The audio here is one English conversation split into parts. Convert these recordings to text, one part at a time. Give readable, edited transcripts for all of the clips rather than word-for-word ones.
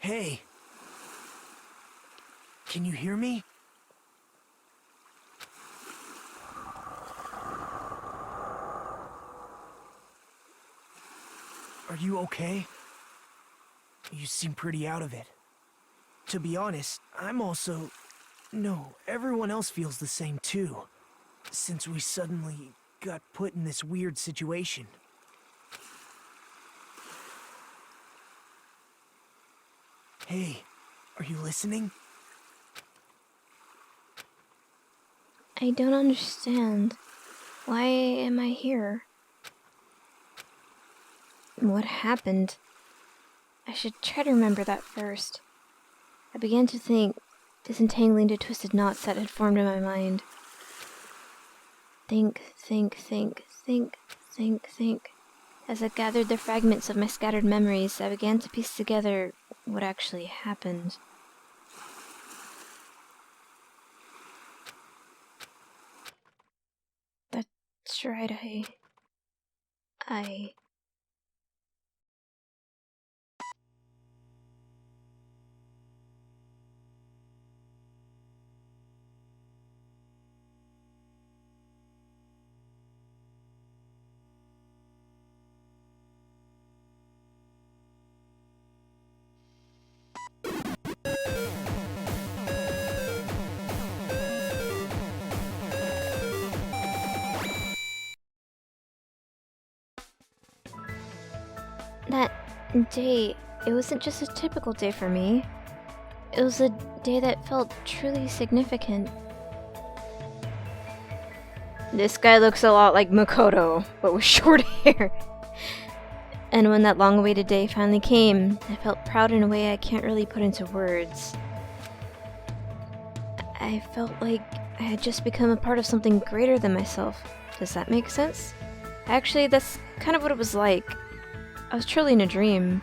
Hey. Can you hear me? Are you okay? You seem pretty out of it. To be honest, I'm also... No, everyone else feels the same too. Since we suddenly got put in this weird situation. Hey, are you listening? I don't understand. Why am I here? What happened? I should try to remember that first. I began to think, disentangling the twisted knots that had formed in my mind. Think. As I gathered the fragments of my scattered memories, I began to piece together what actually happened. That's right, I... That day, it wasn't just a typical day for me. It was a day that felt truly significant. This guy looks a lot like Makoto, but with short hair. And when that long-awaited day finally came, I felt proud in a way I can't really put into words. I felt like I had just become a part of something greater than myself. Does that make sense? Actually, that's kind of what it was like. I was truly in a dream.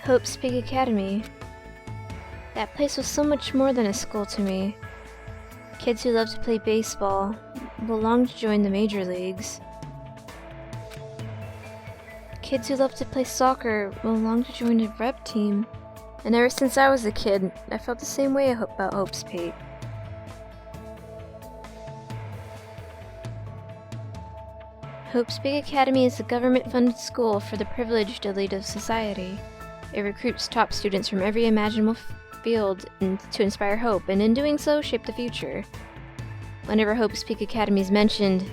Hope's Peak Academy. That place was so much more than a school to me. Kids who loved to play baseball, belonged to join the major leagues. Kids who loved to play soccer, belonged to join a rep team. And ever since I was a kid, I felt the same way about Hope's Peak. Hope's Peak Academy is a government-funded school for the privileged elite of society. It recruits top students from every imaginable field to inspire hope, and in doing so, shape the future. Whenever Hope's Peak Academy is mentioned,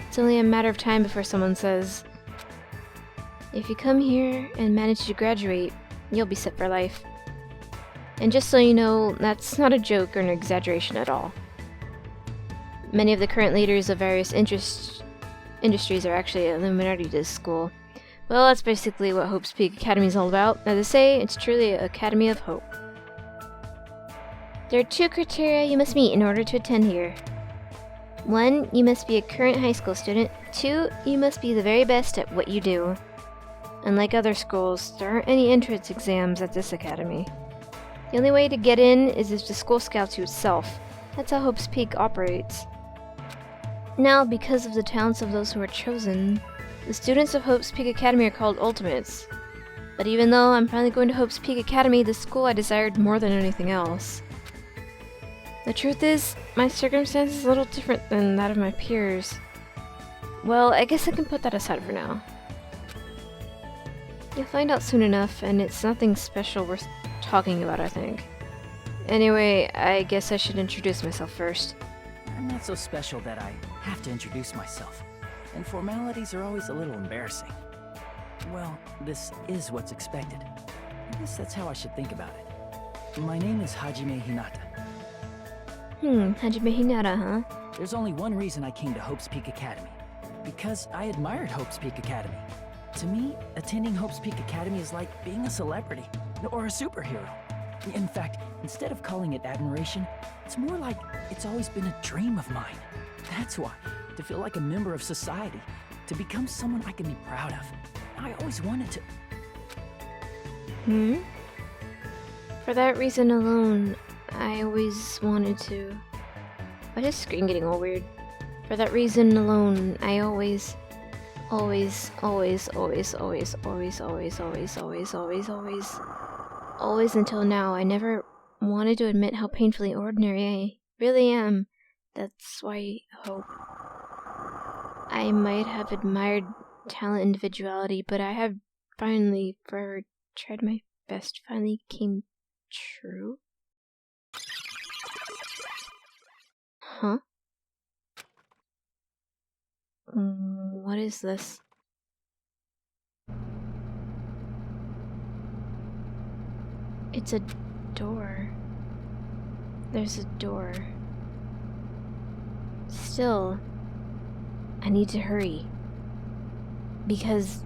it's only a matter of time before someone says, "If you come here and manage to graduate, you'll be set for life." And just so you know, that's not a joke or an exaggeration at all. Many of the current leaders of various industries are actually alumni to this school. Well, that's basically what Hope's Peak Academy is all about. As I say, it's truly an academy of hope. There are 2 criteria you must meet in order to attend here. 1, you must be a current high school student. 2, you must be the very best at what you do. Unlike other schools, there aren't any entrance exams at this academy. The only way to get in is if the school scouts you itself. That's how Hope's Peak operates. Now, because of the talents of those who are chosen, the students of Hope's Peak Academy are called Ultimates. But even though I'm finally going to Hope's Peak Academy, the school I desired more than anything else. The truth is, my circumstance is a little different than that of my peers. Well, I guess I can put that aside for now. You'll find out soon enough, and it's nothing special worth talking about, I think. Anyway, I guess I should introduce myself first. I'm not so special that I have to introduce myself, and formalities are always a little embarrassing. Well, this is what's expected. I guess that's how I should think about it. My name is Hajime Hinata. Hajime Hinata, huh? There's only one reason I came to Hope's Peak Academy. Because I admired Hope's Peak Academy. To me, attending Hope's Peak Academy is like being a celebrity, or a superhero. In fact, instead of calling it admiration, it's more like it's always been a dream of mine. That's why, to feel like a member of society, to become someone I can be proud of. I always wanted to... For that reason alone, I always wanted to... Why is the screen getting all weird? For that reason alone, I always... Always, always, always, always, always, always, always, always, always, always. Always until now, I never wanted to admit how painfully ordinary I really am. That's why I hope. I might have admired talent and individuality, but I have finally forever tried my best. Finally came true. Huh? What is this? It's a door. There's a door. Still, I need to hurry. Because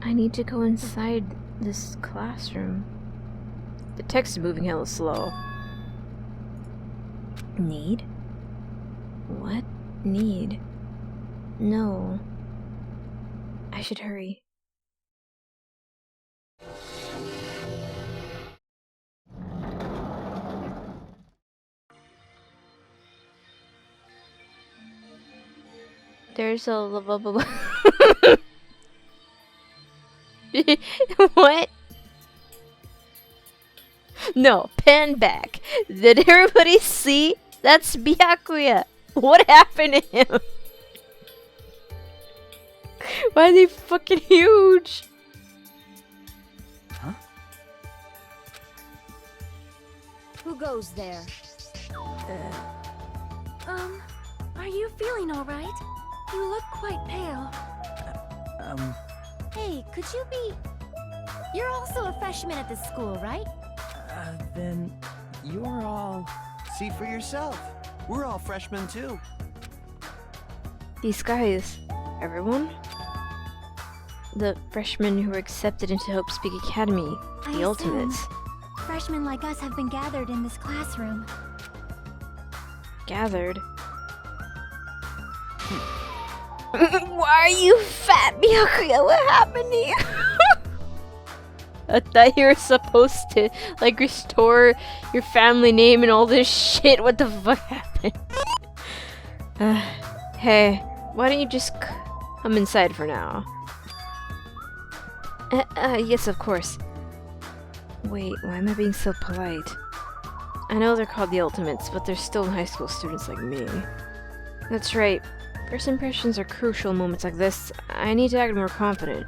I need to go inside this classroom. The text is moving hella slow. Need? What? Need? No. I should hurry. There's a What? No, pan back. Did everybody see? That's Byakuya. What happened to him? Why is he fucking huge? Huh? Who goes there? Are you feeling alright? You look quite pale. Hey, could you be... You're also a freshman at this school, right? Then you're all... See for yourself. We're all freshmen too. These guys, everyone? The freshmen who were accepted into Hope's Peak Academy, I the Ultimates. assume freshmen like us have been gathered in this classroom. Gathered? Why are you fat, Byakuya? What happened to you? I thought you were supposed to, like, restore your family name and all this shit. What the fuck happened? Hey, why don't you just come inside for now? Yes, of course. Wait, why am I being so polite? I know they're called the Ultimates, but they're still high school students like me. That's right. First impressions are crucial in moments like this. I need to act more confident.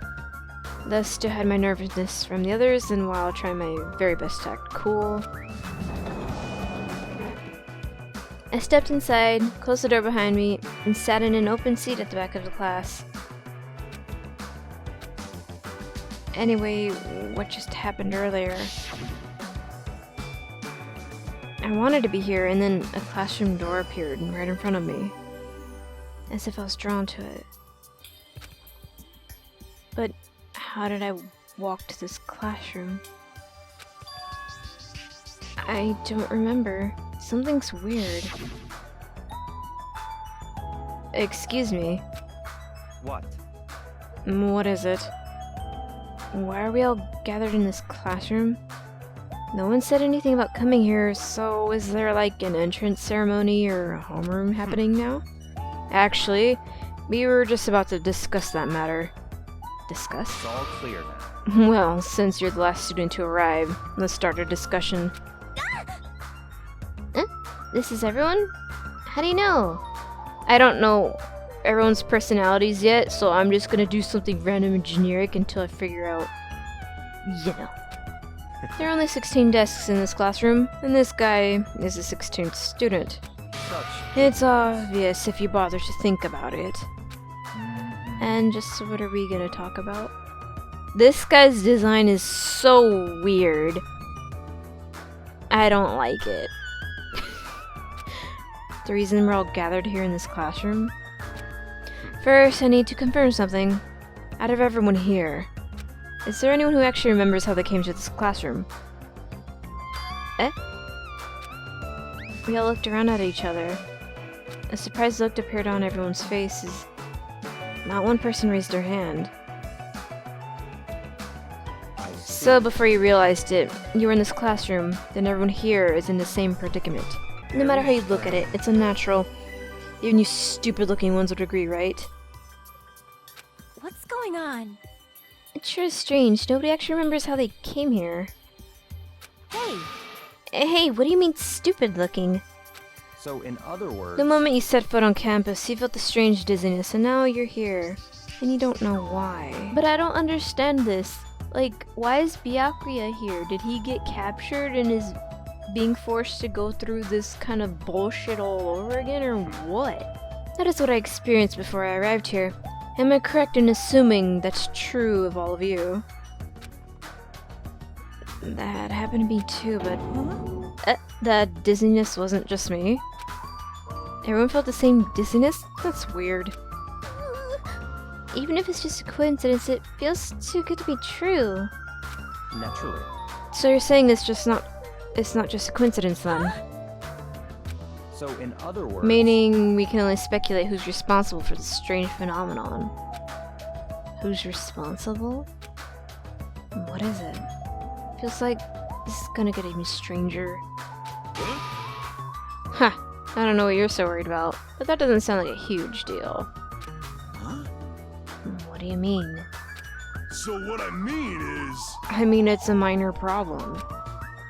Thus, to hide my nervousness from the others, and while trying my very best to act cool. I stepped inside, closed the door behind me, and sat in an open seat at the back of the class. Anyway, what just happened earlier? I wanted to be here, and then a classroom door appeared right in front of me. As if I was drawn to it. But how did I walk to this classroom? I don't remember. Something's weird. Excuse me. What? What is it? Why are we all gathered in this classroom? No one said anything about coming here, so is there like an entrance ceremony or a homeroom happening now? Actually, we were just about to discuss that matter. Discuss? It's all clear now. Well, since you're the last student to arrive, let's start a discussion. This is everyone? How do you know? I don't know everyone's personalities yet, so I'm just gonna do something random and generic until I figure out, you know. There are only 16 desks in this classroom, and this guy is a 16th student. It's obvious if you bother to think about it. And just what are we gonna talk about? This guy's design is so weird. I don't like it. The reason we're all gathered here in this classroom? First, I need to confirm something. Out of everyone here, is there anyone who actually remembers how they came to this classroom? Eh? We all looked around at each other. A surprised look appeared on everyone's faces. Not one person raised their hand. So before you realized it, you were in this classroom, then everyone here is in the same predicament. No matter how you look at it, it's unnatural. Even you stupid-looking ones would agree, right? What's going on? It sure is strange. Nobody actually remembers how they came here. Hey, Hey, what do you mean stupid looking? So in other words... The moment you set foot on campus, you felt the strange dizziness, and now you're here. And you don't know why. But I don't understand this. Like, why is Byakuya here? Did he get captured and is being forced to go through this kind of bullshit all over again, or what? That is what I experienced before I arrived here. Am I correct in assuming that's true of all of you? That happened to me too, but... that dizziness wasn't just me. Everyone felt the same dizziness? That's weird. Even if it's just a coincidence, it feels too good to be true. Naturally. So you're saying it's not just a coincidence then? So in other words... Meaning we can only speculate who's responsible for this strange phenomenon. Who's responsible? What is it? Feels like this is gonna get even stranger. Huh. I don't know what you're so worried about, but that doesn't sound like a huge deal. Huh? What do you mean? So what I mean is... I mean, it's a minor problem.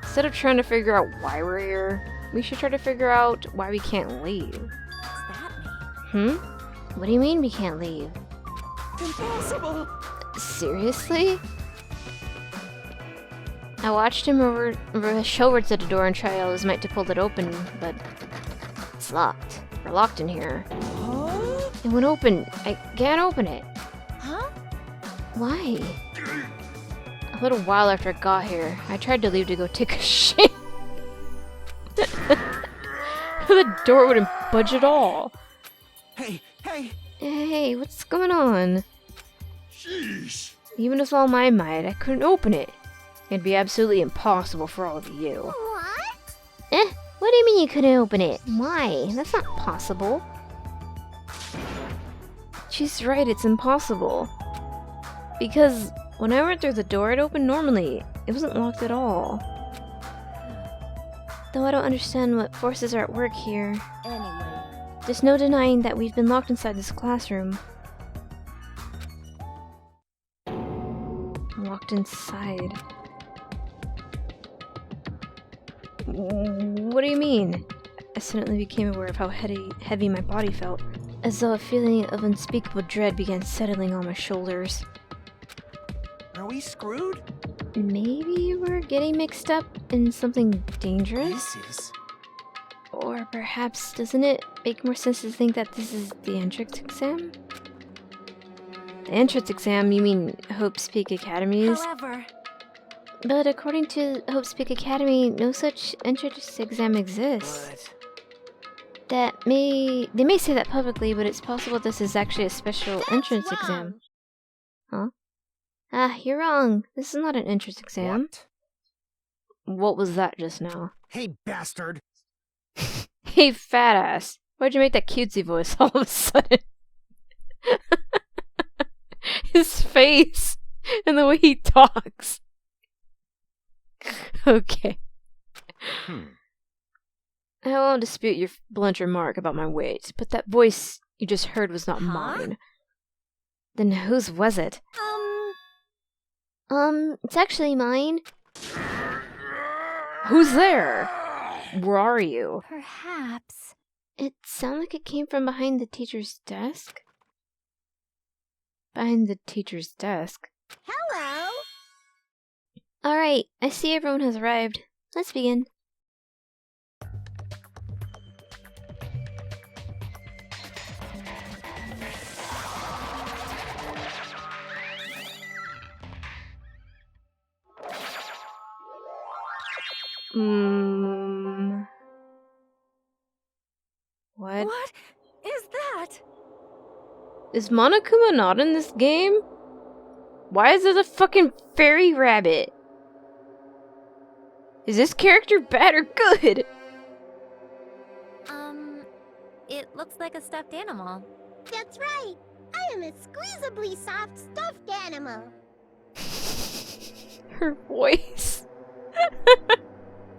Instead of trying to figure out why we're here, we should try to figure out why we can't leave. what's that mean? What do you mean we can't leave? Impossible! Seriously? I watched him rush over to the door and try all his might to pull it open, but it's locked. We're locked in here. Huh? It won't open. I can't open it. Huh? Why? A little while after I got here, I tried to leave to go take a shit. The door wouldn't budge at all. Hey, hey! Hey, what's going on? Sheesh. Even with all my might, I couldn't open it. It'd be absolutely impossible for all of you. What? What do you mean you couldn't open it? Why? That's not possible. She's right, it's impossible. Because when I went through the door, it opened normally. It wasn't locked at all. Though I don't understand what forces are at work here. Anyway. There's no denying that we've been locked inside this classroom. Locked inside. What do you mean? I suddenly became aware of how heavy my body felt, as though a feeling of unspeakable dread began settling on my shoulders. Are we screwed? Maybe we're getting mixed up in something dangerous? This is... Or perhaps doesn't it make more sense to think that this is the entrance exam? The entrance exam? You mean Hope's Peak Academy's? However, But according to Hope's Peak Academy, no such entrance exam exists. But... They may say that publicly, but it's possible this is actually a special entrance exam. Huh? Ah, you're wrong. This is not an entrance exam. What was that just now? Hey, bastard! Hey, fat ass. Why'd you make that cutesy voice all of a sudden? His face and the way he talks. Okay. I won't dispute your blunt remark about my weight, but that voice you just heard was not mine. Then whose was it? It's actually mine. Who's there? Where are you? perhaps. It sounded like it came from behind the teacher's desk. Behind the teacher's desk. Hello? Alright, I see everyone has arrived. Let's begin. What? What is that? Is Monokuma not in this game? Why is there a fucking fairy rabbit? Is this character bad or good? It looks like a stuffed animal. That's right. I am a squeezably soft stuffed animal. Her voice.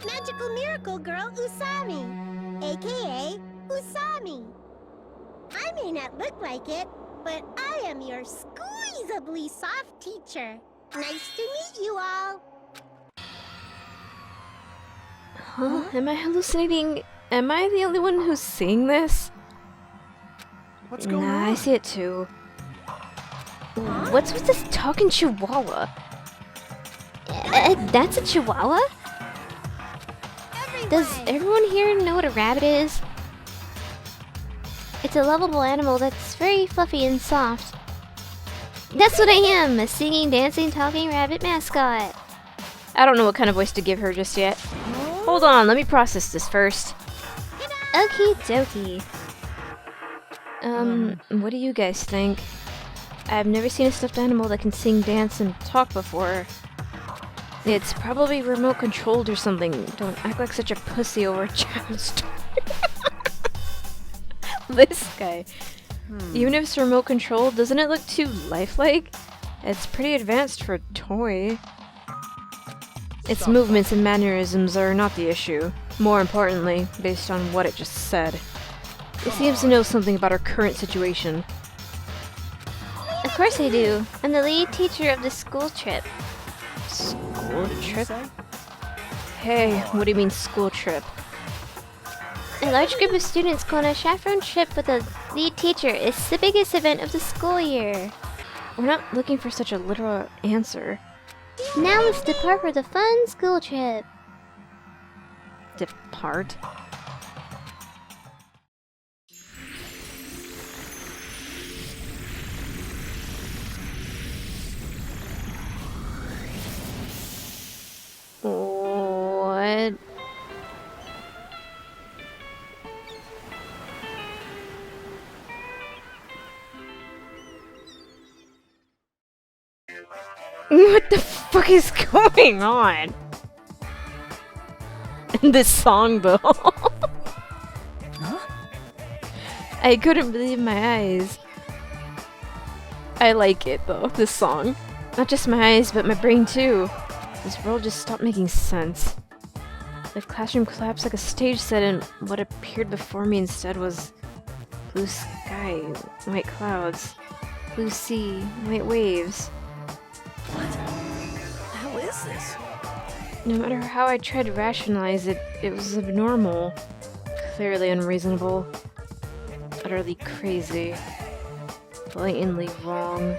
Magical miracle girl Usami, aka Usami. I may not look like it, but I am your squeeze exquisitely soft teacher. Nice to meet you all. Huh? Am I hallucinating? Am I the only one who's seeing this? What's going Nah, on? I see it too. What's with this talking chihuahua? That's a chihuahua? Does everyone here know what a rabbit is? It's a lovable animal that's very fluffy and soft. That's what I am, a singing, dancing, talking rabbit mascot. I don't know what kind of voice to give her just yet. Hold on, let me process this first. Okie dokie. What do you guys think? I've never seen a stuffed animal that can sing, dance, and talk before. It's probably remote controlled or something. Don't act like such a pussy over a child's story. This guy. Even if it's remote controlled, doesn't it look too lifelike? It's pretty advanced for a toy. Its movements and mannerisms are not the issue. More importantly, based on what it just said. It seems to know something about our current situation. Of course I do. I'm the lead teacher of the school trip. School trip? Hey, what do you mean school trip? A large group of students go on a chaperone trip with a lead teacher. It's the biggest event of the school year. We're not looking for such a literal answer. Now let's depart for the fun school trip. Depart? What? What the fuck is going on? This song though. I couldn't believe my eyes. I like it though, this song. Not just my eyes, but my brain too. This world just stopped making sense. The classroom collapsed like a stage set, and what appeared before me instead was blue sky, white clouds, blue sea, white waves. What the hell is this? No matter how I tried to rationalize it, it was abnormal, clearly unreasonable, utterly crazy, blatantly wrong.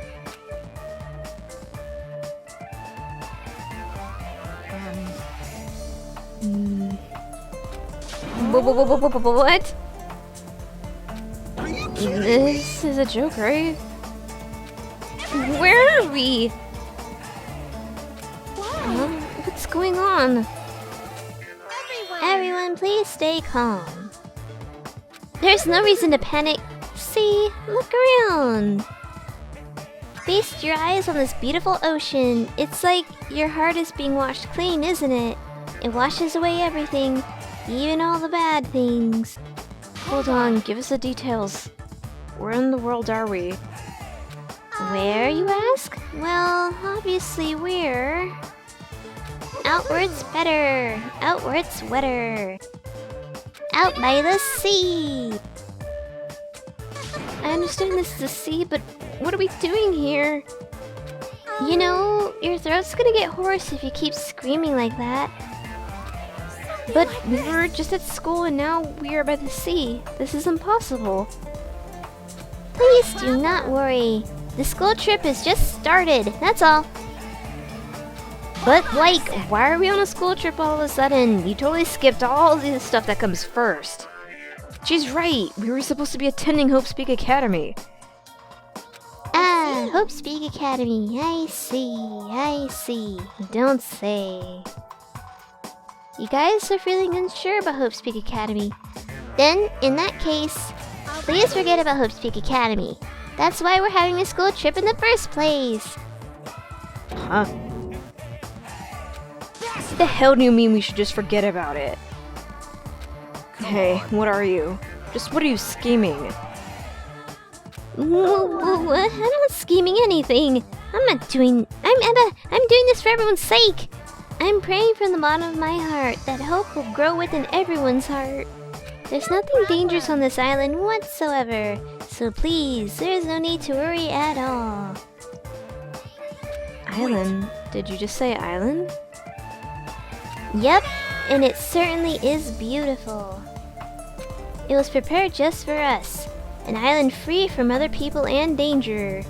What? This is a joke, right? Where are we? What's going on? Everyone, please stay calm. There's no reason to panic. See, look around. Feast your eyes on this beautiful ocean. It's like your heart is being washed clean, isn't it? It washes away everything, even all the bad things. Hold on, give us the details. Where in the world are we? Where, you ask? Well, obviously we're... outwards better, outwards wetter. Out by the sea. I understand this is the sea, but what are we doing here? You know, your throat's gonna get hoarse if you keep screaming like that. But we were just at school and now we are by the sea. This is impossible. Please do not worry. The school trip has just started, that's all. But like, why are we on a school trip all of a sudden? You totally skipped all the stuff that comes first. She's right, we were supposed to be attending Hope's Peak Academy. Ah, Hope's Peak Academy, I see. Don't say. You guys are feeling unsure about Hope's Peak Academy. Then, in that case, please forget about Hope's Peak Academy. That's why we're having a school trip in the first place. Huh? What the hell do you mean we should just forget about it? Hey, what are you? Just what are you scheming? What? I'm not scheming anything. I'm doing this for everyone's sake. I'm praying from the bottom of my heart that hope will grow within everyone's heart. There's nothing dangerous on this island whatsoever, so please, there's no need to worry at all. Island? Did you just say island? Yep, and it certainly is beautiful. It was prepared just for us. An island free from other people and danger.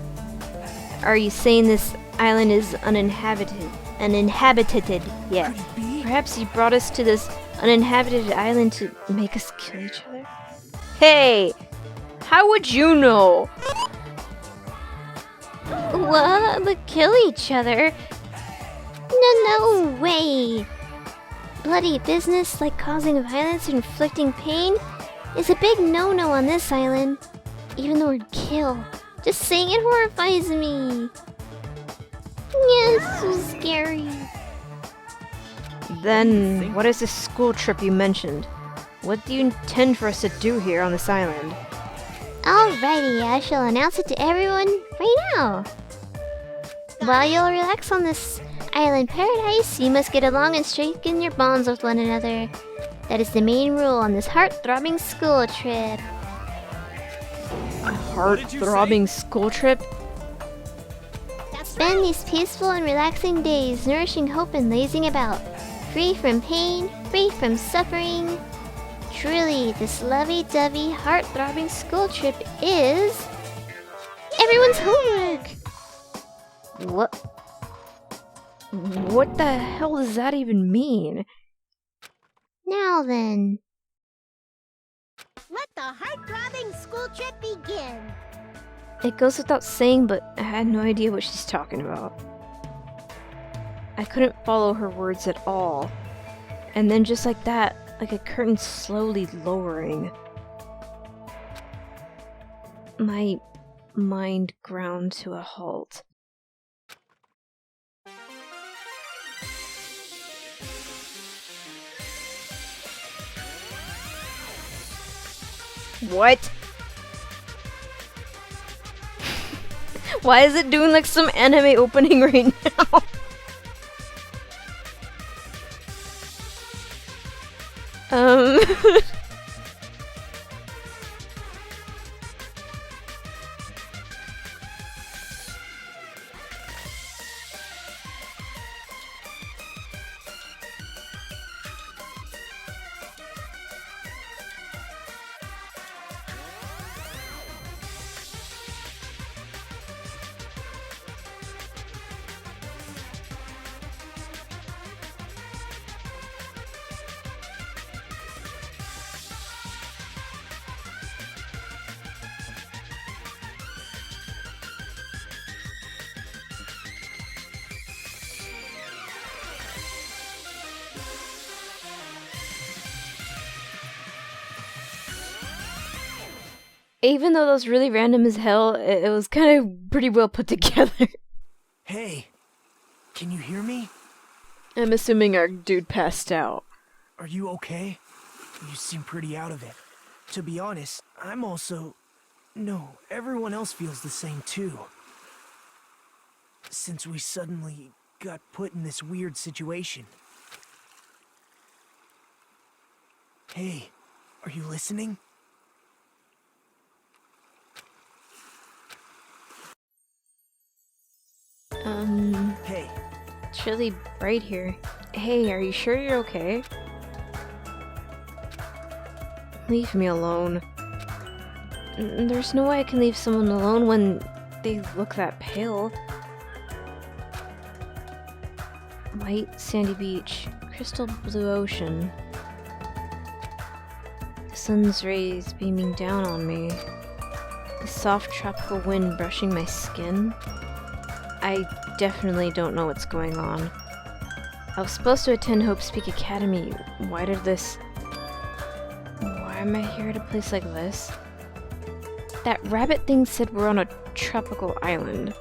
Are you saying this island is uninhabited? Uninhabited, yeah. Could it be? Perhaps you brought us to this uninhabited island to make us kill each other? Hey! How would you know? What? But kill each other? No way! Bloody business like causing violence and inflicting pain is a big no-no on this island. Even the word kill, just saying it horrifies me. Yeah, it's so scary. Then, what is this school trip you mentioned? What do you intend for us to do here on this island? Alrighty, I shall announce it to everyone right now. While you'll relax on this island paradise, you must get along and strengthen your bonds with one another. That is the main rule on this heart-throbbing school trip. A heart-throbbing school trip? Spend these peaceful and relaxing days nourishing hope and lazing about. Free from pain, free from suffering. Truly, this lovey-dovey, heart-throbbing school trip is... everyone's homework! What? What the hell does that even mean? Now then. Let the heart-throbbing school trip begin. It goes without saying, but I had no idea what she's talking about. I couldn't follow her words at all. And then just like that, like a curtain slowly lowering. My mind ground to a halt. What? Why is it doing like some anime opening right now? Even though that was really random as hell, it was kind of pretty well put together. Hey, can you hear me? I'm assuming our dude passed out. Are you okay? You seem pretty out of it. To be honest, I'm also... No, everyone else feels the same too. Since we suddenly got put in this weird situation. Hey, are you listening? Hey. It's really bright here. Hey, are you sure you're okay? Leave me alone. There's no way I can leave someone alone when they look that pale. White sandy beach, crystal blue ocean. The sun's rays beaming down on me. The soft tropical wind brushing my skin. I definitely don't know what's going on. I was supposed to attend Hope's Peak Academy. Why am I here at a place like this? That rabbit thing said we're on a tropical island.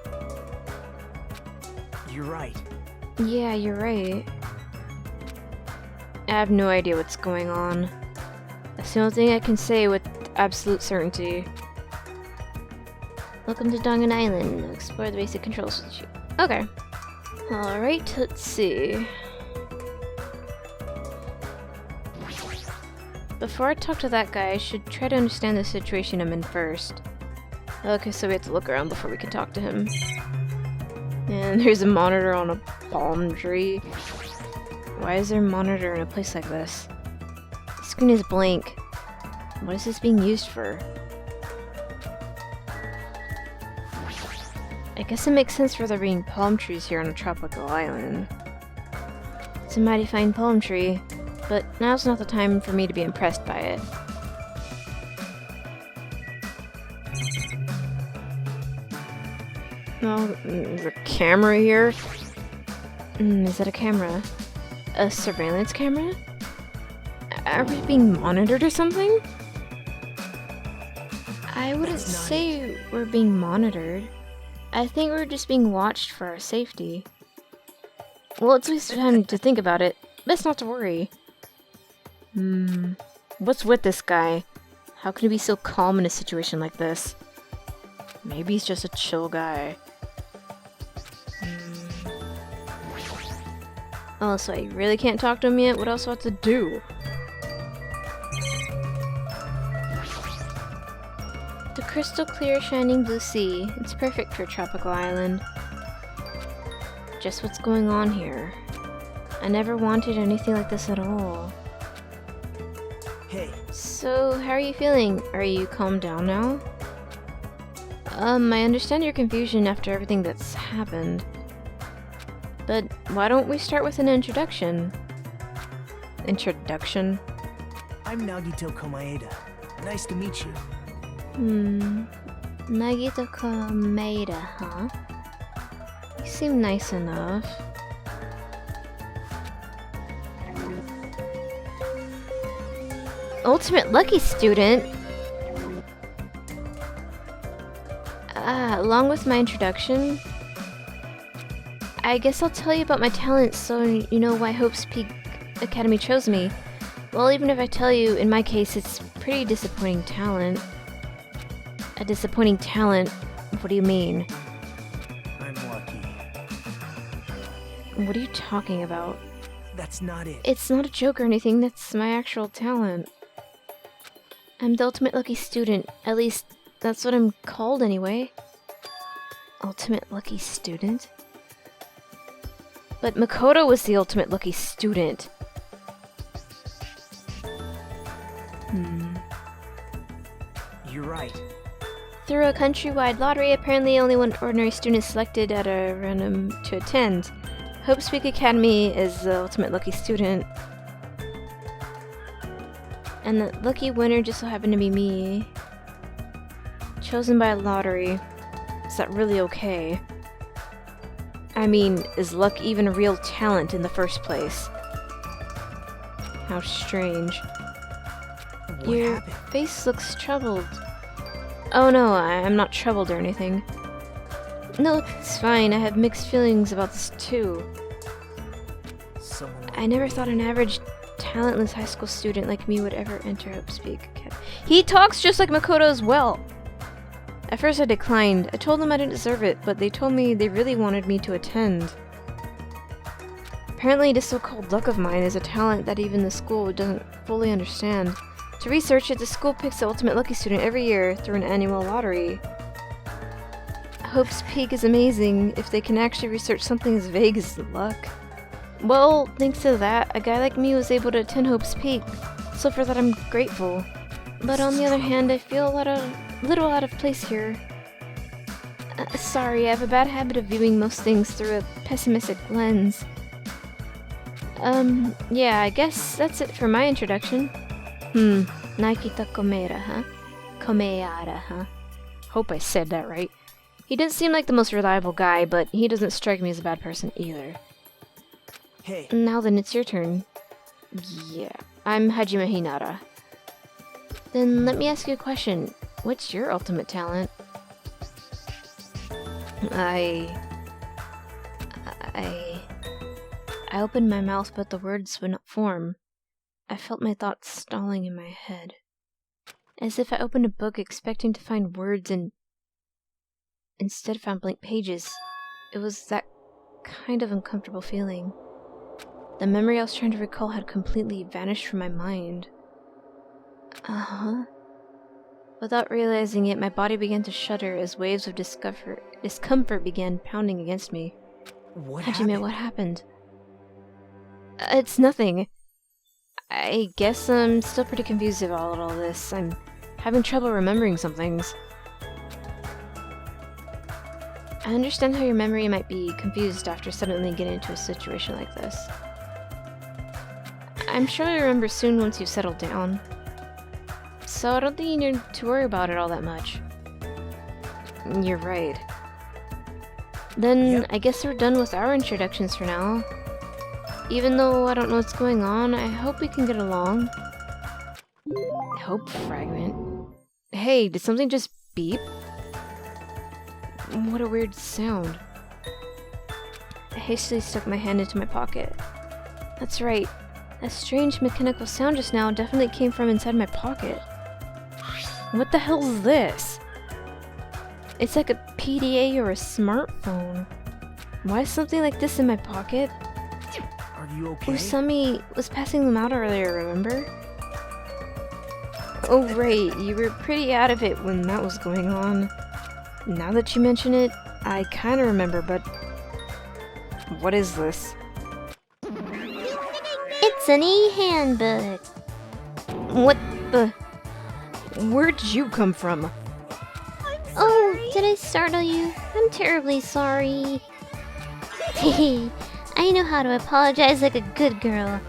You're right. Yeah, you're right. I have no idea what's going on. That's the only thing I can say with absolute certainty. Welcome to Dangan Island. Explore the basic controls with you. Okay. Alright, let's see. Before I talk to that guy, I should try to understand the situation I'm in first. Okay, so we have to look around before we can talk to him. And there's a monitor on a palm tree. Why is there a monitor in a place like this? The screen is blank. What is this being used for? I guess it makes sense for there being palm trees here on a tropical island. It's a mighty fine palm tree, but now's not the time for me to be impressed by it. Oh, there's a camera here. Is that a camera? A surveillance camera? Are we being monitored or something? I wouldn't say we're being monitored. I think we're just being watched for our safety. Well, it's a waste of time to think about it. Best not to worry. What's with this guy? How can he be so calm in a situation like this? Maybe he's just a chill guy. Oh, so I really can't talk to him yet? What else do I have to do? The crystal clear shining blue sea. It's perfect for a tropical island. Just what's going on here. I never wanted anything like this at all. Hey, So, how are you feeling? Are you calmed down now? I understand your confusion after everything that's happened. But why don't we start with an introduction? Introduction? I'm Nagito Komaeda. Nice to meet you. Nagito Komaeda, huh? You seem nice enough. Ultimate Lucky Student? Along with my introduction, I guess I'll tell you about my talents so you know why Hope's Peak Academy chose me. Well, even if I tell you, in my case, it's pretty disappointing talent. A disappointing talent? What do you mean? I'm lucky. What are you talking about? That's not it. It's not a joke or anything, that's my actual talent. I'm the ultimate lucky student. At least, that's what I'm called anyway. Ultimate lucky student? But Makoto was the ultimate lucky student. You're right. Through a countrywide lottery, apparently only one ordinary student is selected at a random to attend. Hope's Peak Academy is the ultimate lucky student. And the lucky winner just so happened to be me. Chosen by a lottery. Is that really okay? I mean, is luck even a real talent in the first place? How strange. What Your happened? face looks troubled. Oh no, I'm not troubled or anything. No, it's fine. I have mixed feelings about this too. Someone like I never thought an average, talentless high school student like me would ever enter Hope's Peak Academy. He talks just like Makoto as well! At first I declined. I told them I didn't deserve it, but they told me they really wanted me to attend. Apparently this so-called luck of mine is a talent that even the school doesn't fully understand. To research it, the school picks the ultimate lucky student every year through an annual lottery. Hope's Peak is amazing if they can actually research something as vague as luck. Well, thanks to that, a guy like me was able to attend Hope's Peak, so for that I'm grateful. But on the other hand, I feel a little out of place here. Sorry, I have a bad habit of viewing most things through a pessimistic lens. Yeah, I guess that's it for my introduction. Naikita Komera, huh? Komeara, huh? Hope I said that right. He doesn't seem like the most reliable guy, but he doesn't strike me as a bad person either. Hey, Now then, it's your turn. Yeah, I'm Hajime Hinata. Then let me ask you a question. What's your ultimate talent? I opened my mouth, but the words would not form. I felt my thoughts stalling in my head. As if I opened a book expecting to find words and instead found blank pages. It was that kind of uncomfortable feeling. The memory I was trying to recall had completely vanished from my mind. Without realizing it, my body began to shudder as waves of discomfort began pounding against me. What Hajime, happened? what happened? It's nothing. I guess I'm still pretty confused about all this. I'm having trouble remembering some things. I understand how your memory might be confused after suddenly getting into a situation like this. I'm sure you'll remember soon once you've settled down. So I don't think you need to worry about it all that much. You're right. Then Yep. I guess we're done with our introductions for now. Even though I don't know what's going on, I hope we can get along. Hope fragment. Hey, did something just beep? What a weird sound. I hastily stuck my hand into my pocket. That's right. That strange mechanical sound just now definitely came from inside my pocket. What the hell is this? It's like a PDA or a smartphone. Why is something like this in my pocket? Are you okay? Usami was passing them out earlier, remember? Oh right, you were pretty out of it when that was going on. Now that you mention it, I kinda remember, but... What is this? It's an e-handbook. What the... Where'd you come from? Oh, did I startle you? I'm terribly sorry. I know how to apologize like a good girl.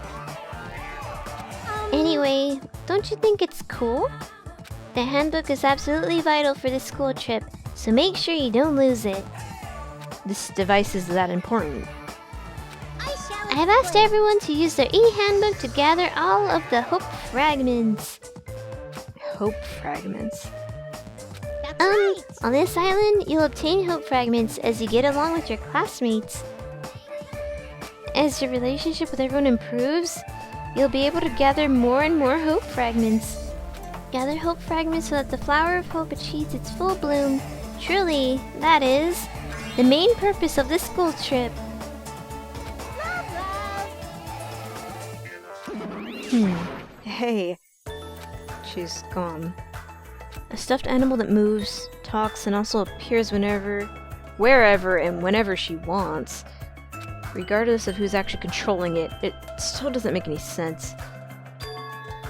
Anyway, don't you think it's cool? The handbook is absolutely vital for this school trip, so make sure you don't lose it. This device is that important. I've asked everyone to use their e-handbook to gather all of the hope fragments. Hope fragments. On this island, you'll obtain hope fragments as you get along with your classmates. As your relationship with everyone improves, you'll be able to gather more and more hope fragments. Gather hope fragments so that the flower of hope achieves its full bloom. Truly, that is the main purpose of this school trip. Hey. She's gone. A stuffed animal that moves, talks, and also appears wherever and whenever she wants. Regardless of who's actually controlling it, it still doesn't make any sense.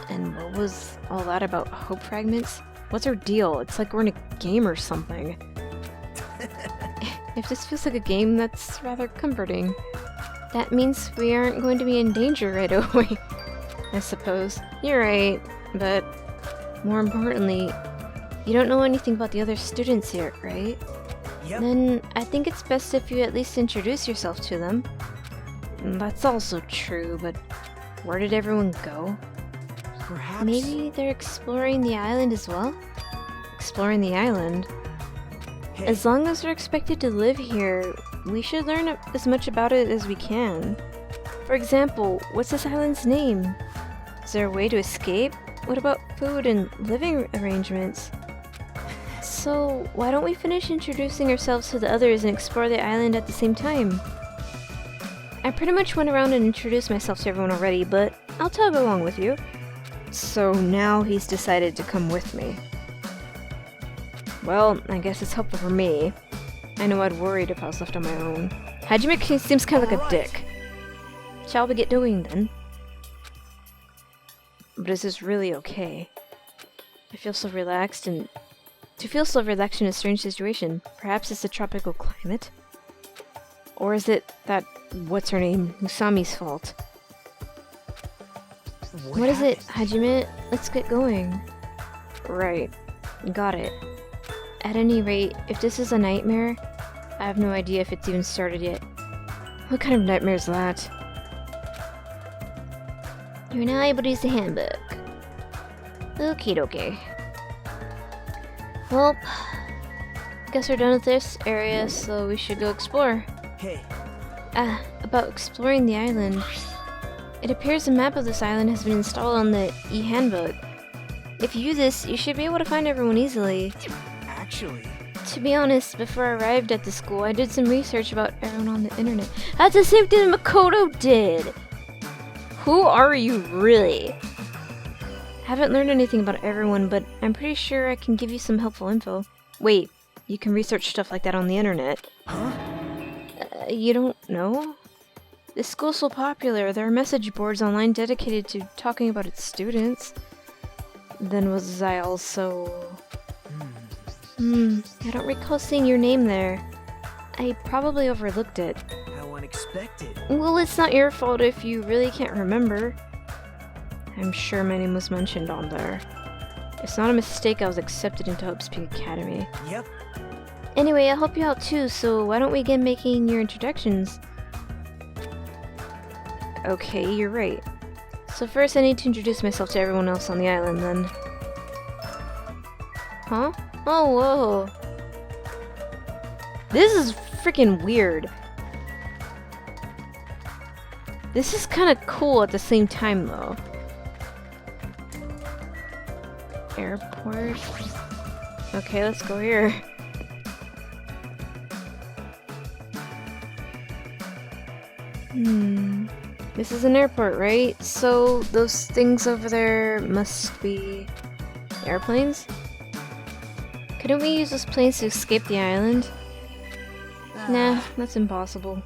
And what was all that about hope fragments? What's her deal? It's like we're in a game or something. If this feels like a game, that's rather comforting. That means we aren't going to be in danger right away, I suppose. You're right, but more importantly, you don't know anything about the other students here, right? Yep. Then I think it's best if you at least introduce yourself to them. That's also true, but where did everyone go? Perhaps. Maybe they're exploring the island as well? Exploring the island? Hey, As long as we're expected to live here, we should learn as much about it as we can. For example, what's this island's name? Is there a way to escape? What about food and living arrangements? So, why don't we finish introducing ourselves to the others and explore the island at the same time? I pretty much went around and introduced myself to everyone already, but I'll tag along with you. So now he's decided to come with me. Well, I guess it's helpful for me. I know I'd worried if I was left on my own. Hajime seems kind of like a dick. Shall we get doing then? But is this really okay? I feel so relaxed and... To feel so relaxed in a strange situation, perhaps it's the tropical climate? Or is it that, what's-her-name, Usami's fault? What is it, Hajime? Let's get going. Right. Got it. At any rate, if this is a nightmare, I have no idea if it's even started yet. What kind of nightmare is that? You're now able to use the handbook. Okie dokie. Well, guess we're done with this area, so we should go explore. Hey, About exploring the island. It appears a map of this island has been installed on the e-handbook. If you use this, you should be able to find everyone easily. actually, To be honest, before I arrived at the school, I did some research about everyone on the internet. That's the same thing Makoto did! Who are you, really? Haven't learned anything about everyone, but I'm pretty sure I can give you some helpful info. Wait, you can research stuff like that on the internet. Huh? You don't know? This school's so popular, there are message boards online dedicated to talking about its students. Then was I also... I don't recall seeing your name there. I probably overlooked it. How unexpected. Well, it's not your fault if you really can't remember. I'm sure my name was mentioned on there. It's not a mistake I was accepted into Hope's Peak Academy. Yep. Anyway, I'll help you out too, so why don't we begin making your introductions? Okay, you're right. So first I need to introduce myself to everyone else on the island then. Huh? Oh, whoa. This is freaking weird. This is kind of cool at the same time though. Airport. Okay, let's go here. This is an airport, right? So those things over there must be airplanes? Couldn't we use those planes to escape the island? Nah, that's impossible.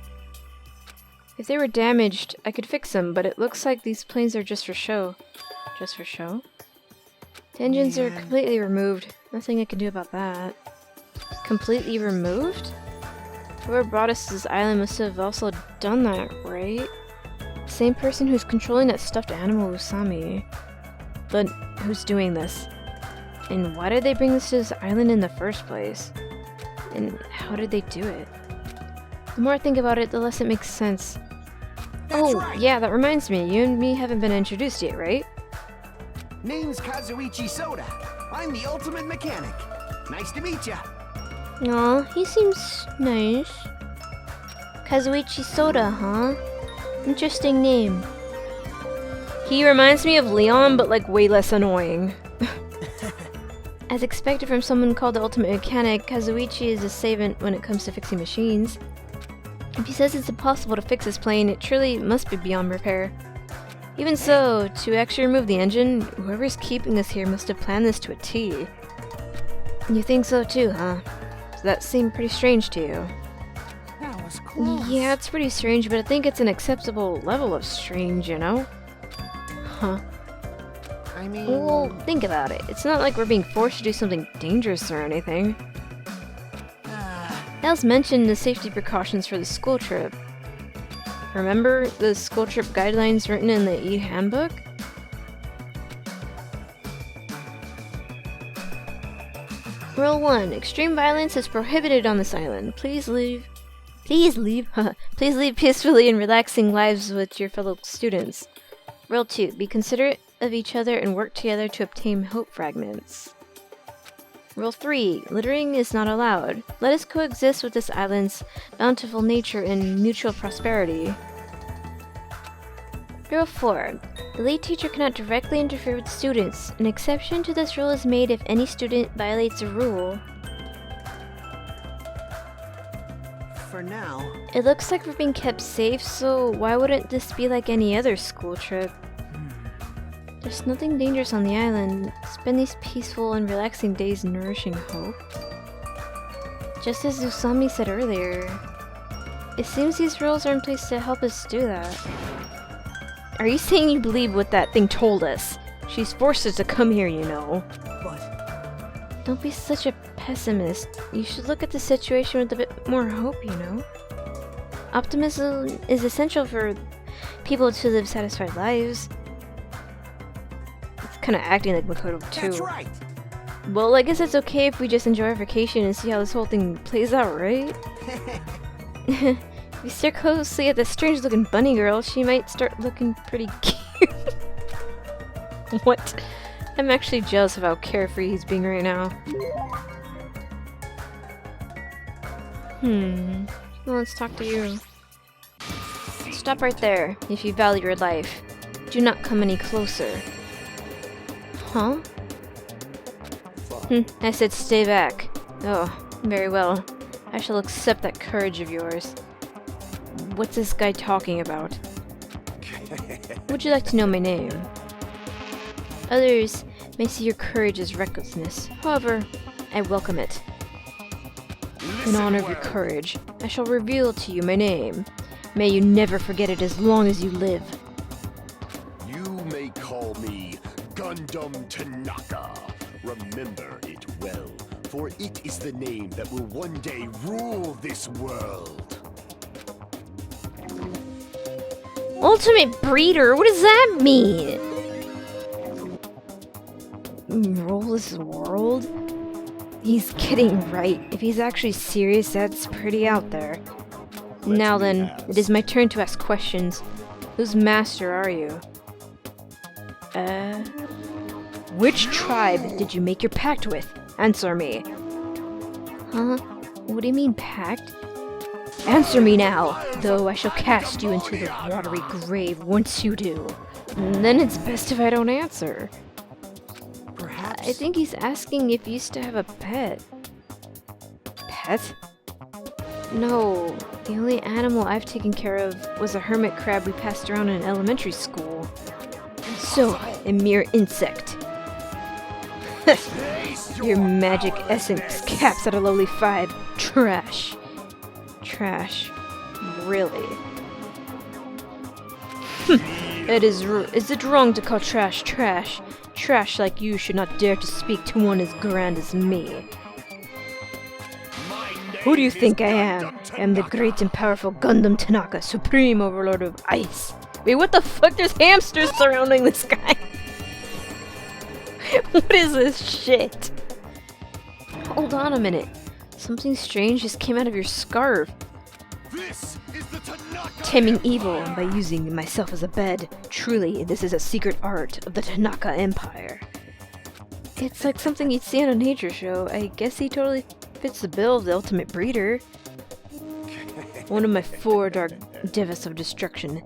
If they were damaged, I could fix them, but it looks like these planes are just for show. Just for show? The engines are completely removed. Nothing I can do about that. Completely removed? Whoever brought us to this island must have also done that, right? The same person who's controlling that stuffed animal Usami. But who's doing this? And why did they bring this to this island in the first place? And how did they do it? The more I think about it, the less it makes sense. Yeah, that reminds me. You and me haven't been introduced yet, right? Name's Kazuichi Soda. I'm the ultimate mechanic. Nice to meet ya. Aw, he seems nice. Kazuichi Soda, huh? Interesting name. He reminds me of Leon, but like way less annoying. As expected from someone called the Ultimate Mechanic, Kazuichi is a savant when it comes to fixing machines. If he says it's impossible to fix this plane, it truly must be beyond repair. Even so, to actually remove the engine, whoever's keeping us here must have planned this to a T. You think so too, huh? Does that seem pretty strange to you? That was close. Yeah, it's pretty strange, but I think it's an acceptable level of strange, you know? Huh. I mean... Well, think about it. It's not like we're being forced to do something dangerous or anything. That was mentioned in the safety precautions for the school trip. Remember the school trip guidelines written in the e-handbook? Rule 1. Extreme violence is prohibited on this island. Please leave. Please leave peacefully and relaxing lives with your fellow students. Rule 2. Be considerate of each other and work together to obtain hope fragments. Rule 3. Littering is not allowed. Let us coexist with this island's bountiful nature in mutual prosperity. Rule 4. The lead teacher cannot directly interfere with students. An exception to this rule is made if any student violates a rule. For now... It looks like we're being kept safe, so why wouldn't this be like any other school trip? There's nothing dangerous on the island. Spend these peaceful and relaxing days nourishing hope. Just as Usami said earlier, it seems these rules are in place to help us do that. Are you saying you believe what that thing told us? She's forced us to come here, you know. But Don't be such a pessimist. You should look at the situation with a bit more hope, you know. Optimism is essential for people to live satisfied lives. It's kind of acting like Makoto too. That's right. Well, I guess it's okay if we just enjoy our vacation and see how this whole thing plays out, right? If you stare closely at this strange-looking bunny girl, she might start looking pretty cute. What? I'm actually jealous of how carefree he's being right now. Well, let's talk to you. Stop right there, if you value your life. Do not come any closer. Huh? I said stay back. Oh, very well. I shall accept that courage of yours. What's this guy talking about? Would you like to know my name? Others may see your courage as recklessness. However, I welcome it. In honor of your courage, I shall reveal to you my name. May you never forget it as long as you live. You may call me Gundam Tanaka. Remember it well, for it is the name that will one day rule this world. Ultimate Breeder? What does that mean? Rule this world? He's kidding, right? If he's actually serious, that's pretty out there. Now then, it is my turn to ask questions. Whose master are you? Which tribe did you make your pact with? Answer me. Huh? What do you mean, pact? Answer me now, though I shall cast you into the watery grave once you do. And then it's best if I don't answer. Perhaps. I think he's asking if you used to have a pet. Pet? No, the only animal I've taken care of was a hermit crab we passed around in elementary school. So, a mere insect. Your magic essence caps at a lowly 5. Trash. Trash. Really? Is it wrong to call trash trash? Trash like you should not dare to speak to one as grand as me. Who do you think I am? I am the great and powerful Gundam Tanaka, supreme overlord of ice. Wait, what the fuck? There's hamsters surrounding this guy. What is this shit? Hold on a minute. Something strange just came out of your scarf. This is the Tanaka Taming evil by using myself as a bed. Truly, this is a secret art of the Tanaka Empire. It's like something you'd see on a nature show. I guess he totally fits the bill of the ultimate breeder. One of my 4 dark devas of destruction,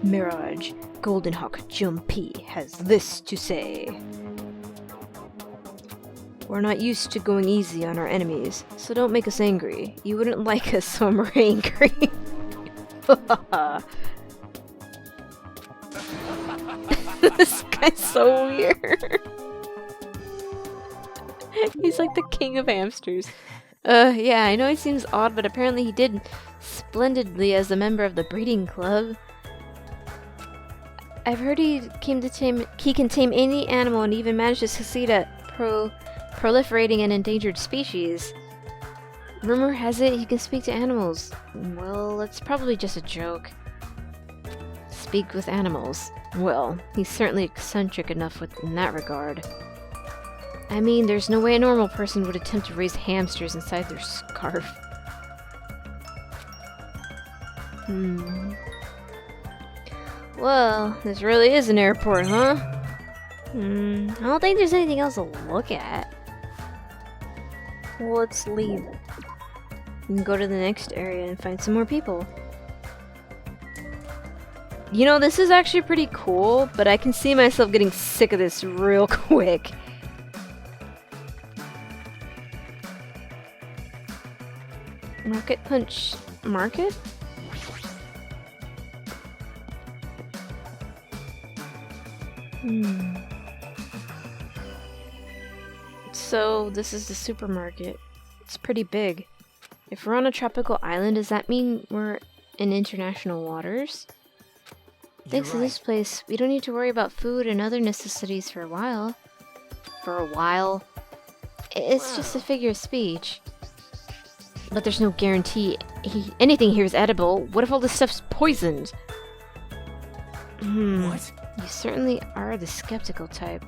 Mirage, Golden Hawk Jumpy, has this to say. We're not used to going easy on our enemies, so don't make us angry. You wouldn't like us, so I'm angry. This guy's so weird. He's like the king of hamsters. Yeah, I know he seems odd, but apparently he did splendidly as a member of the breeding club. I've heard he can tame any animal and even managed to succeed at proliferating an endangered species. Rumor has it he can speak to animals. Well, that's probably just a joke. Speak with animals. Well, he's certainly eccentric enough in that regard. I mean, there's no way a normal person would attempt to raise hamsters inside their scarf. Well, this really is an airport, huh? I don't think there's anything else to look at. Well, let's leave. We can go to the next area and find some more people. You know, this is actually pretty cool, but I can see myself getting sick of this real quick. Market Punch Market? So, this is the supermarket. It's pretty big. If we're on a tropical island, does that mean we're in international waters? Thanks to this place, we don't need to worry about food and other necessities for a while. For a while? It's just a figure of speech. But there's no guarantee anything here is edible. What if all this stuff's poisoned? What? You certainly are the skeptical type.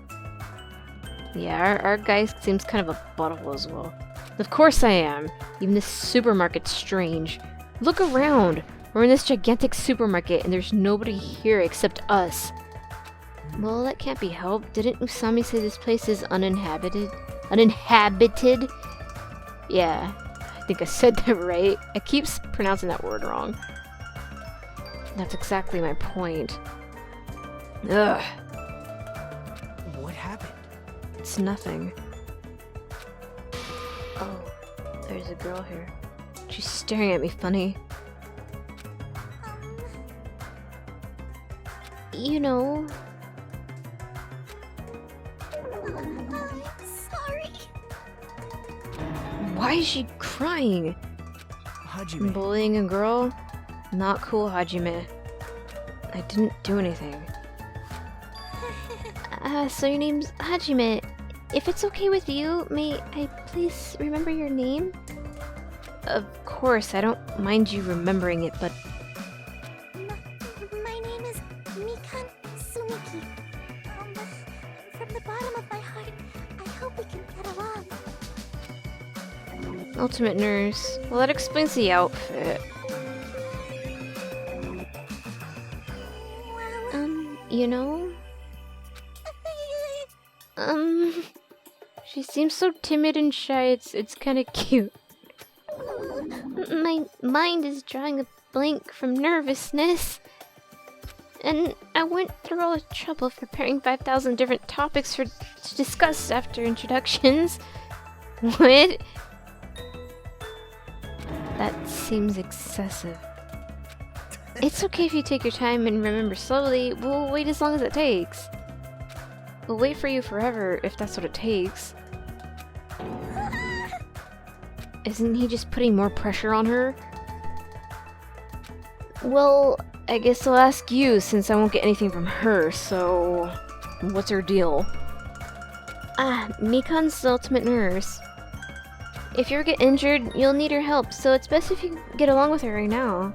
Yeah, our guy seems kind of a butthole as well. Of course I am. Even this supermarket's strange. Look around. We're in this gigantic supermarket and there's nobody here except us. Well, that can't be helped. Didn't Usami say this place is uninhabited? Uninhabited? Yeah, I think I said that right. I keep pronouncing that word wrong. That's exactly my point. Ugh. What happened? It's nothing. Oh, there's a girl here. She's staring at me funny. You know, Why is she crying? Hajime. Bullying a girl? Not cool, Hajime. I didn't do anything. So your name's Hajime. If it's okay with you, may I please remember your name? Of course, I don't mind you remembering it, but My name is Mikan Sumiki. From the bottom of my heart, I hope we can get along. Ultimate Nurse. Well, that explains the outfit. You know? She seems so timid and shy, it's kinda cute. My mind is drawing a blank from nervousness. And I went through all the trouble of preparing 5,000 different topics to discuss after introductions. What? That seems excessive. It's okay if you take your time and remember slowly. We'll wait as long as it takes. We'll wait for you forever if that's what it takes. Isn't he just putting more pressure on her? Well, I guess I'll ask you since I won't get anything from her, so... What's her deal? Mikan's the ultimate nurse. If you ever get injured, you'll need her help, so it's best if you get along with her right now.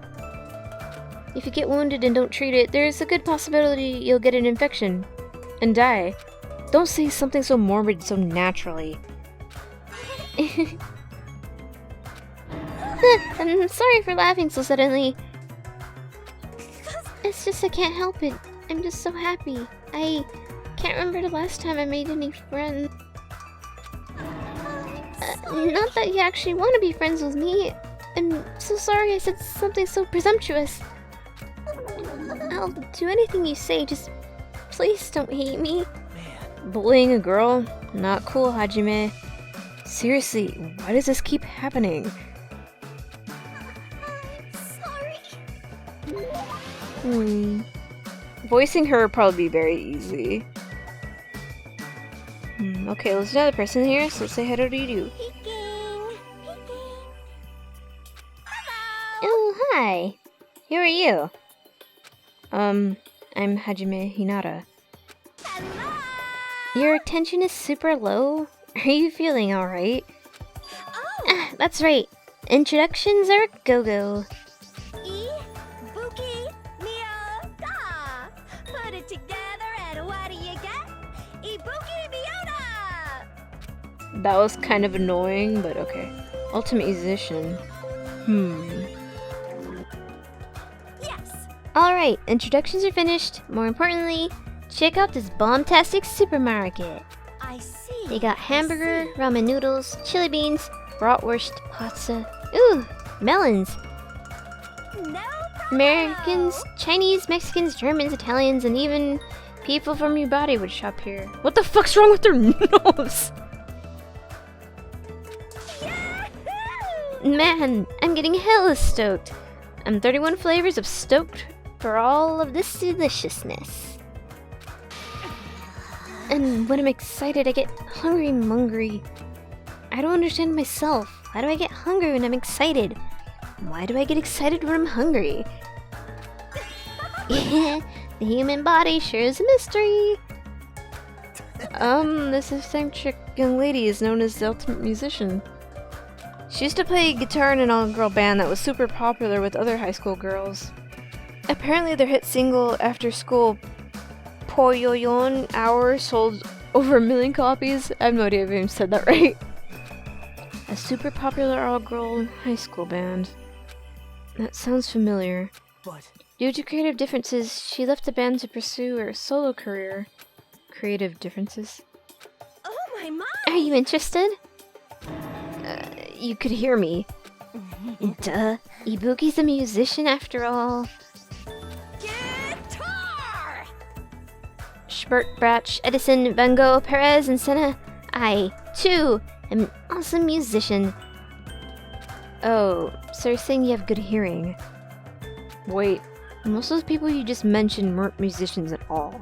If you get wounded and don't treat it, there's a good possibility you'll get an infection and die. Don't say something so morbid so naturally. I'm sorry for laughing so suddenly. It's just I can't help it. I'm just so happy. I can't remember the last time I made any friends. Not that you actually want to be friends with me. I'm so sorry I said something so presumptuous. I'll do anything you say, just please don't hate me. Bullying a girl? Not cool, Hajime. Seriously, why does this keep happening? Voicing her would probably be very easy. Okay, let's do another person here, so let's say hello to you. Oh, hi. Who are you? I'm Hajime Hinata. Your tension is super low? Are you feeling alright? That's right. Introductions are go-go. Ibuki Mio Da. Put it together and what do you get? Ibuki Miona. That was kind of annoying, but okay. Ultimate musician. Yes. Alright, introductions are finished. More importantly, check out this bomb-tastic supermarket. I see. They got hamburger, ramen noodles, chili beans, bratwurst, pizza, melons. No problem. Americans, Chinese, Mexicans, Germans, Italians, and even people from your body would shop here. What the fuck's wrong with their nose? Man, I'm getting hella stoked. I'm 31 flavors of stoked for all of this deliciousness. And when I'm excited, I get hungry-mungry. I don't understand myself. Why do I get hungry when I'm excited? Why do I get excited when I'm hungry? Yeah, the human body sure is a mystery. This eccentric young lady is known as the ultimate musician. She used to play guitar in an all-girl band that was super popular with other high school girls. Apparently their hit single, After School Poyoyon Hour, sold over 1 million copies. I have no idea if I even said that right. A super popular all-girl high school band. That sounds familiar. But Due to creative differences, she left the band to pursue her solo career. Creative differences? Oh my. Are you interested? You could hear me. Duh. Ibuki's a musician after all. Guitar. Schbert, Bratch, Edison, Van Gogh, Perez, and Senna. I, too, am an awesome musician. Oh, so you're saying you have good hearing. Wait, most of those people you just mentioned weren't musicians at all.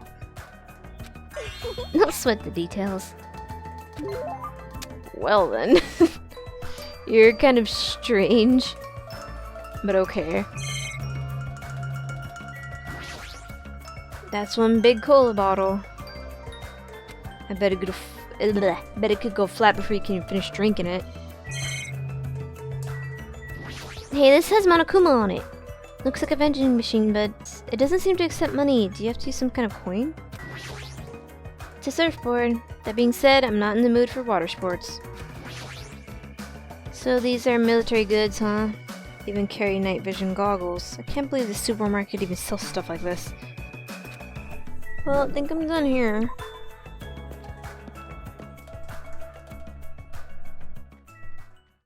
Don't sweat the details. Well then. You're kind of strange. But okay. That's one big cola bottle. I bet it could go flat before you can finish drinking it. Hey, this has Monokuma on it. Looks like a vending machine, but it doesn't seem to accept money. Do you have to use some kind of coin? It's a surfboard. That being said, I'm not in the mood for water sports. So these are military goods, huh? Even carry night vision goggles. I can't believe the supermarket even sells stuff like this. Well, I think I'm done here.